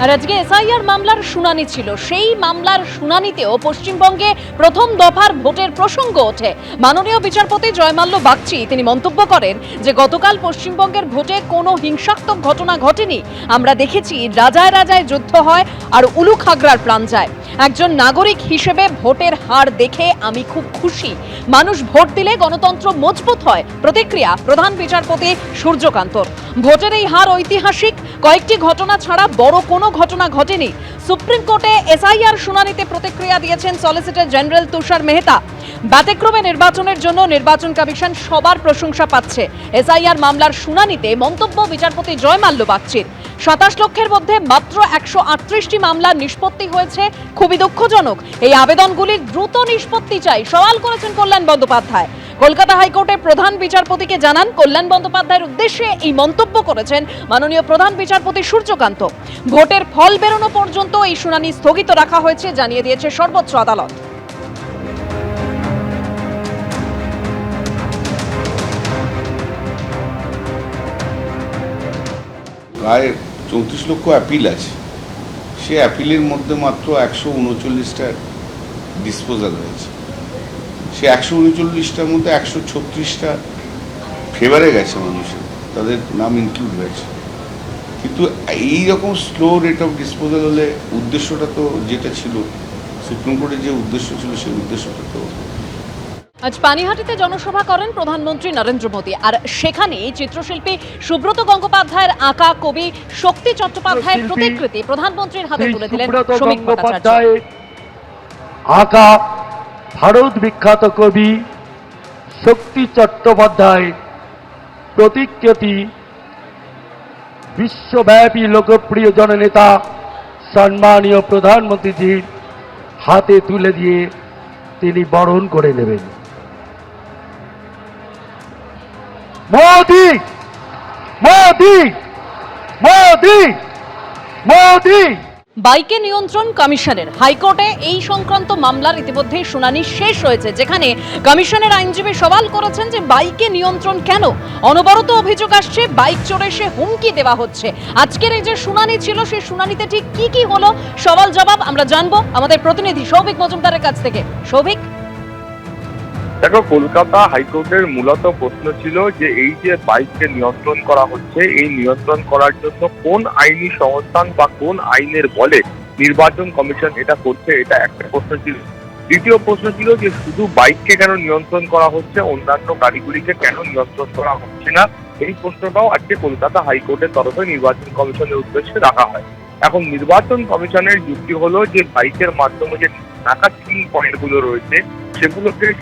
আর আজকে এসআইআর মামলার শুনানি ছিল। সেই মামলার শুনানিতেও পশ্চিমবঙ্গে প্রথম দফার ভোটের প্রসঙ্গ ওঠে। মাননীয় বিচারপতি জয়মাল্য বাগচি তিনি মন্তব্য করেন যে গতকাল পশ্চিমবঙ্গের ভোটে কোনো হিংসাত্মক ঘটনা ঘটেনি। আমরা দেখেছি রাজায় রাজায় যুদ্ধ হয় আর উলু খাগড়ার প্রাণ যায়। একজন নাগরিক হিসেবে ভোটের হার দেখে আমি খুব খুশি। মানুষ ভোট দিলে গণতন্ত্র মজবুত হয়। প্রতিক্রিয়া প্রধান বিচারপতি সূর্যকান্তর। ভোটের এই হার ঐতিহাসিক। কয়েকটি ঘটনা ছাড়া বড় কোনো ঘটনা ঘটেনি। সুপ্রিম কোর্টে এসআইআর শুনানিতে প্রতিক্রিয়া দিয়েছেন সলিসিটর জেনারেল তুষার মেহতা। ব্যতিক্রমে নির্বাচনের জন্য নির্বাচন কমিশন সবার প্রশংসা পাচ্ছে। এসআইআর মামলার শুনানিতে মন্তব্য বিচারপতি জয়মাল্য বাগচির। 27 লক্ষের মধ্যে মাত্র 138টি মামলা নিষ্পত্তি হয়েছে, খুবই দুঃখজনক। এই আবেদনগুলির দ্রুত নিষ্পত্তি চাই সওয়াল করেছেন কল্যাণ বন্দ্যোপাধ্যায়। কলকাতা হাইকোর্টের প্রধান বিচারপতিকে জানান কল্যাণ বন্দ্যোপাধ্যায়ের উদ্দেশ্যে এই মন্তব্য করেছেন মাননীয় প্রধান বিচারপতি সূর্যকান্ত। ভোটের ফল বেরোনো পর্যন্ত এই শুনানি স্থগিত রাখা হয়েছে জানিয়ে দিয়েছে সর্বোচ্চ আদালত। প্রায় 34 লক্ষ অ্যাপিল আছে, সে অ্যাপিলের মধ্যে মাত্র 139টা ডিসপোজাল হয়েছে। সে 139টার মধ্যে 136টা ফেভারে গেছে মানুষের, তাদের নাম ইনক্লুড হয়েছে। কিন্তু এইরকম স্লো রেট অফ ডিসপোজাল হলে উদ্দেশ্যটা তো যেটা ছিল, সুপ্রিম কোর্টের যে উদ্দেশ্য ছিল সেই উদ্দেশ্যটা তো। আজ পানিহাটিতে জনসভা করেন প্রধানমন্ত্রী নরেন্দ্র মোদী। আর সেখানে চিত্রশিল্পী সুব্রত গঙ্গোপাধ্যায়ের আঁকা ছবি শক্তি চট্টোপাধ্যায়ের প্রতিকৃতি প্রধানমন্ত্রীর হাতে তুলে দিলেন শ্রমিক ভট্টাচার্য। আঁকা ভারত বিখ্যাত কবি শক্তি চট্টোপাধ্যায় প্রতিকৃতি বিশ্বব্যাপী লোকপ্রিয় জননেতা সম্মানীয় প্রধানমন্ত্রীজির হাতে তুলে দিয়ে তিনি বরণ করে নেবেন। মোদি মোদি মোদি মোদি। বাইকে নিয়ন্ত্রণ কমিশনের হাইকোর্টে এই সংক্রান্ত মামলার ইতিমধ্যে শুনানি শেষ হয়েছে, যেখানে কমিশনের আইনজীবী সওয়াল করেছেন যে বাইকে নিয়ন্ত্রণ কেন। অনবরত অভিযোগ আসছে বাইক চড়ে সে হুমকি দেওয়া হচ্ছে। আজকের এই যে শুনানি ছিল সেই শুনানিতে ঠিক কি হলো সওয়াল জবাব আমরা জানবো আমাদের প্রতিনিধি সৌভিক মজুমদারের কাছ থেকে। সৌভিক, দেখো, কলকাতা হাইকোর্টের মূলত প্রশ্ন ছিল যে এই যে বাইককে নিয়ন্ত্রণ করা হচ্ছে, এই নিয়ন্ত্রণ করার জন্য কোন আইনি সংস্থান বা কোন আইনের বলে নির্বাচন কমিশন এটা করছে, এটা একটা প্রশ্ন ছিল। দ্বিতীয় প্রশ্ন ছিল যে শুধু বাইককে কেন নিয়ন্ত্রণ করা হচ্ছে, অন্যান্য গাড়িগুলিকে কেন নিয়ন্ত্রণ করা হচ্ছে না। এই প্রশ্নটাও আজকে কলকাতা হাইকোর্টের তরফে নির্বাচন কমিশনের উদ্দেশ্যে রাখা হয়। এখন নির্বাচন কমিশনের যুক্তি হলো যে বাইকের মাধ্যমে যে টাকা স্কিম পয়েন্টগুলো রয়েছে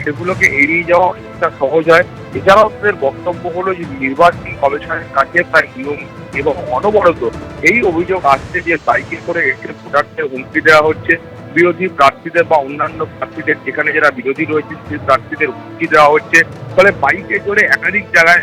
সেগুলোকে এড়িয়ে যাওয়া অনেকটা সহজ হয়। এছাড়াও তাদের বক্তব্য হলো যে নির্বাচন কমিশনের কাছে প্রায় নিয়ম এবং অনবরত এই অভিযোগ আসছে যে বাইকে করে এসে ভোটারদের হুমকি দেওয়া হচ্ছে, বিরোধী প্রার্থীদের বা অন্যান্য প্রার্থীদের যেখানে যারা বিরোধী রয়েছে সেই প্রার্থীদের হুমকি দেওয়া হচ্ছে। ফলে বাইকে চড়ে একাধিক জায়গায়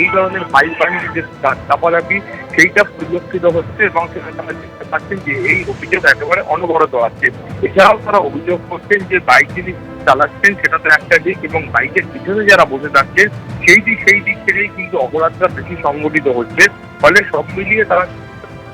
এই ধরনের বাইক বাহিনীর যে চাপাচাপি সেইটা পরিলক্ষিত হচ্ছে এবং সেখানে তারা দেখতে পাচ্ছেন যে এই অভিযোগ একেবারে অনবরত আছে। এছাড়াও তারা অভিযোগ করছেন যে বাইক যিনি চালাচ্ছেন সেটা তো একটা দিক, এবং বাইকের পিছনে যারা বসে থাকছেন সেই দিক থেকেই কিন্তু অপরাধটা বেশি সংগঠিত হচ্ছে। ফলে সব মিলিয়ে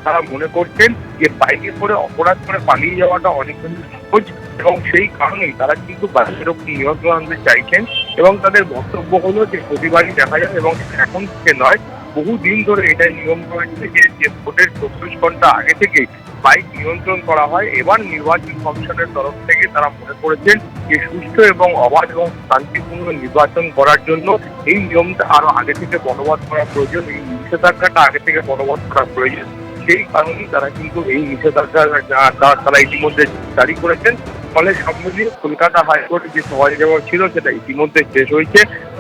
তারা মনে করছেন যে বাইকে করে অপরাধ করে পালিয়ে যাওয়াটা অনেকখানি সহজ, এবং সেই কারণেই তারা কিন্তু বাইকের উপর নিয়ন্ত্রণ আনতে চাইছেন। এবং তাদের বক্তব্য হলো যে প্রতিবারই দেখা যায়, এবং এখন থেকে নয় বহুদিন ধরে এটা নিয়ম রয়েছে যে ভোটের 24 ঘন্টা আগে থেকেই বাইক নিয়ন্ত্রণ করা হয়। এবার নির্বাচন কমিশনের তরফ থেকে তারা মনে করেছেন যে সুষ্ঠু এবং অবাধ এবং শান্তিপূর্ণ নির্বাচন করার জন্য এই নিয়মটা আরো আগে থেকে বলবৎ করা প্রয়োজন, এই নিষেধাজ্ঞাটা আগে থেকে বলবৎ করা প্রয়োজন। সেই কারণেই তারা কিন্তু এই নিষেধাজ্ঞা তারা ইতিমধ্যে জারি করেছেন। ফলে সব মিলিয়ে কলকাতা হাইকোর্টে যে সওয়াল জবাব ছিল সেটা ইতিমধ্যে শেষ হয়েছে,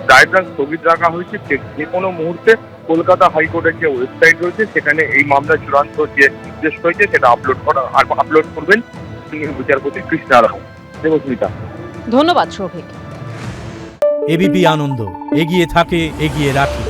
রায়টা স্থগিত রাখা হয়েছে। যে কোনো মুহূর্তে কলকাতা হাইকোর্টের যে ওয়েবসাইট রয়েছে সেখানে এই মামলা চূড়ান্ত যে নির্দেশ রয়েছে সেটা আপলোড করবেন বিচারপতি কৃষ্ণা রাও। দেবস্মিতা, ধন্যবাদ সৌভিক। এবিপি আনন্দ এগিয়ে থাকে, এগিয়ে রাখে।